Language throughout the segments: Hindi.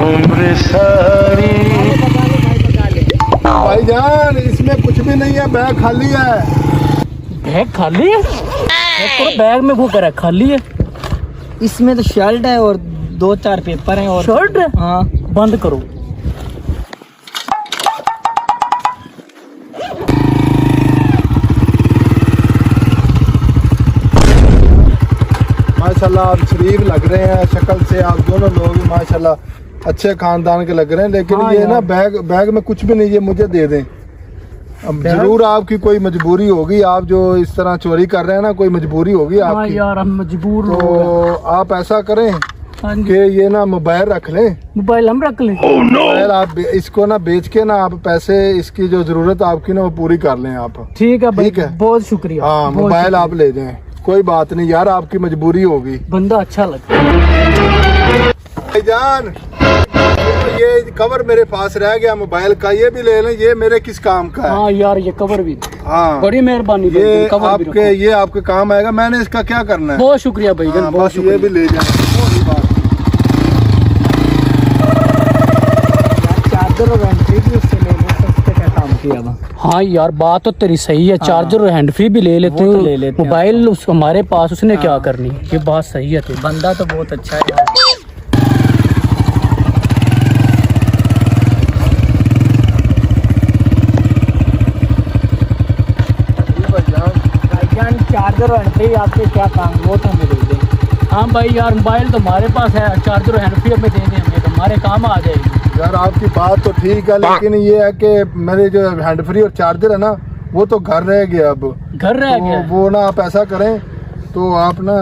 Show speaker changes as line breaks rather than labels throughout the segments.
उम्र सारी।
भाईजान इसमें कुछ भी नहीं है, बैग खाली है।
बैग खाली है? बैग में वो करा खाली है?
इसमें तो शर्ट है और 2-4 पेपर हैं और
शर्ट है?
हाँ।
बंद करो।
माशाल्लाह आप शरीफ लग रहे हैं, शक्ल से आप दोनों लोग माशाल्लाह अच्छे खानदान के लग रहे हैं, लेकिन
हाँ
ये
यार।
ना बैग में कुछ भी नहीं, ये मुझे दे दें। अब जरूर आपकी कोई मजबूरी होगी, आप जो इस तरह चोरी कर रहे हैं ना, कोई मजबूरी होगी
हाँ
आपकी।
यार हम मजबूर हो
तो आप ऐसा करें
हाँ जी।
कि ये ना मोबाइल रख लें।
मोबाइल हम रख लें?
मोबाइल आप इसको ना बेच के ना आप पैसे, इसकी जो जरूरत आपकी ना वो पूरी कर लें आप।
ठीक है भाई,
ठीक है।
बहुत शुक्रिया।
हाँ
बहुत
मोबाइल
शुक्रिया।
आप ले जाएं, कोई बात नहीं यार, आपकी मजबूरी होगी।
बंदा अच्छा लगता है।
भाईजान ये कवर मेरे पास रह गया मोबाइल का, ये भी ले लें, ये मेरे किस काम का है।
हाँ यार ये कवर भी,
हाँ
बड़ी मेहरबानी
ये
भाई, कवर भी
आपके, ये आपके काम आएगा। मैंने इसका क्या करना है?
बहुत शुक्रिया भाई,
हाँ,
बहुत
बस ये
शुक्रिया।
भी ले जाए।
चार्जर और एंट्री भी उससे ले लो, सस्ते का काम किया हुआ।
हाँ यार बात तो तेरी सही है, चार्जर और हैंड फ्री भी ले लेते
वो तो
हैं,
ले लेते हैं।
मोबाइल हमारे पास, उसने क्या करनी, ये बात सही है तेरी।
बंदा तो बहुत अच्छा है यार। भाईजान चार्जर और एंट्री आपके क्या काम, वो तो हमें दे दें।
हाँ भाई यार मोबाइल तो हमारे पास है, चार्जर और हैंड फ्री हमें दे दें, हमें तो हमारे काम आ जाएगी।
यार आपकी बात तो ठीक है, लेकिन ये है कि मेरे जो हैंड फ्री और चार्जर है ना, वो तो घर रह गया। अब
घर रह
तो
गया है।
वो ना आप ऐसा करें, तो आप ना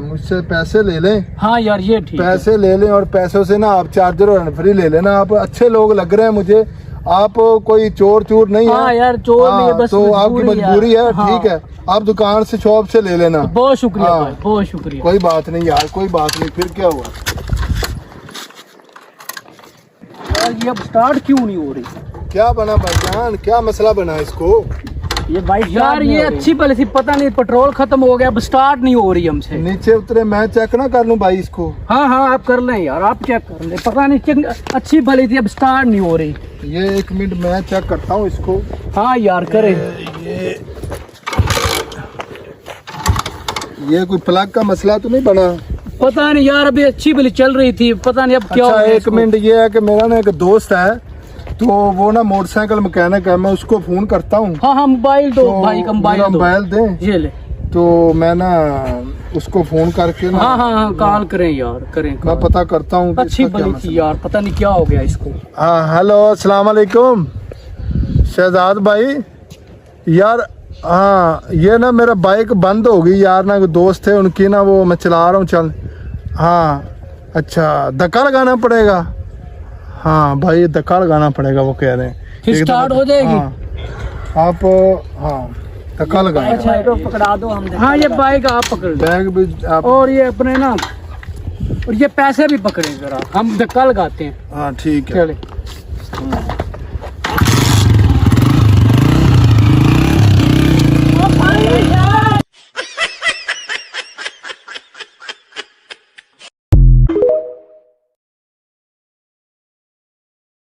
मुझसे पैसे ले लें,
हाँ यार ये ठीक है।
पैसे ले लें और पैसों से ना आप चार्जर और हैंड फ्री ले लेना। आप अच्छे लोग लग रहे हैं मुझे, आप कोई चोर चोर नहीं
हाँ
है।
यार चोर नहीं है, बस
तो आपकी मजबूरी है,
हाँ।
ठीक है, आप दुकान से शॉप से ले लेना।
बहुत शुक्रिया
हाँ।
भाई, बहुत शुक्रिया।
कोई बात नहीं यार, कोई बात नहीं। फिर क्या हुआ?
यार ये अब स्टार्ट क्यों नहीं हो रही?
क्या बना भाईजान, क्या मसला बना इसको?
ये बाइक
यार ये अच्छी पहले थी, पता नहीं पेट्रोल खत्म हो गया, अब स्टार्ट नहीं हो रही हमसे।
नीचे उतरे, मैं चेक ना कर लूं भाई इसको?
हाँ हाँ आप कर लें यार, आप चेक कर लें, पता नहीं अच्छी भली थी, अब स्टार्ट नहीं हो रही।
ये 1 मिनट मैं चेक करता हूँ इसको।
हाँ यार करे।
ये कोई प्लग का मसला तो नहीं बना?
पता नहीं यार, अभी अच्छी भली चल रही थी, पता नहीं अब क्या हो
अच्छा
गया
1
इसको।
मिनट, ये है कि मेरा ना एक दोस्त है, तो वो ना मोटरसाइकिल मैकेनिक है, मैं उसको फोन करता हूँ।
हाँ हाँ मोबाइल दो
तो
भाई का
मेरा
मोबाइल
मोबाइल दें,
ये ले।
तो मैं ना उसको फोन करके ना
हाँ हाँ हाँ कॉल करें यार, करें
मैं
call।
पता करता हूँ कि
अच्छी
इसका क्या
भली
मसला
थी यार, पता नहीं क्या हो गया इसको।
है। हाँ हेलो, अस्सलाम वालेकुम शहजाद भाई। यार हाँ ये ना मेरा बाइक बंद हो गई यार, ना कोई दोस्त थे उनकी ना, वो मैं चला रहा हूँ, चल। हाँ अच्छा, धक्का लगाना पड़ेगा? हाँ भाई धक्का लगाना पड़ेगा, वो कह रहे हैं।
फिर
एकदम-
स्टार्ट हो जाएगी?
हाँ, आप हाँ धक्का लगाना।
अच्छा पकड़ा दो हम।
हाँ ये बाइक आप पकड़ लो,
बैग भी आप,
और ये अपने ना, और ये पैसे भी पकड़े जरा, हम धक्का लगाते हैं।
हाँ ठीक है।
चले।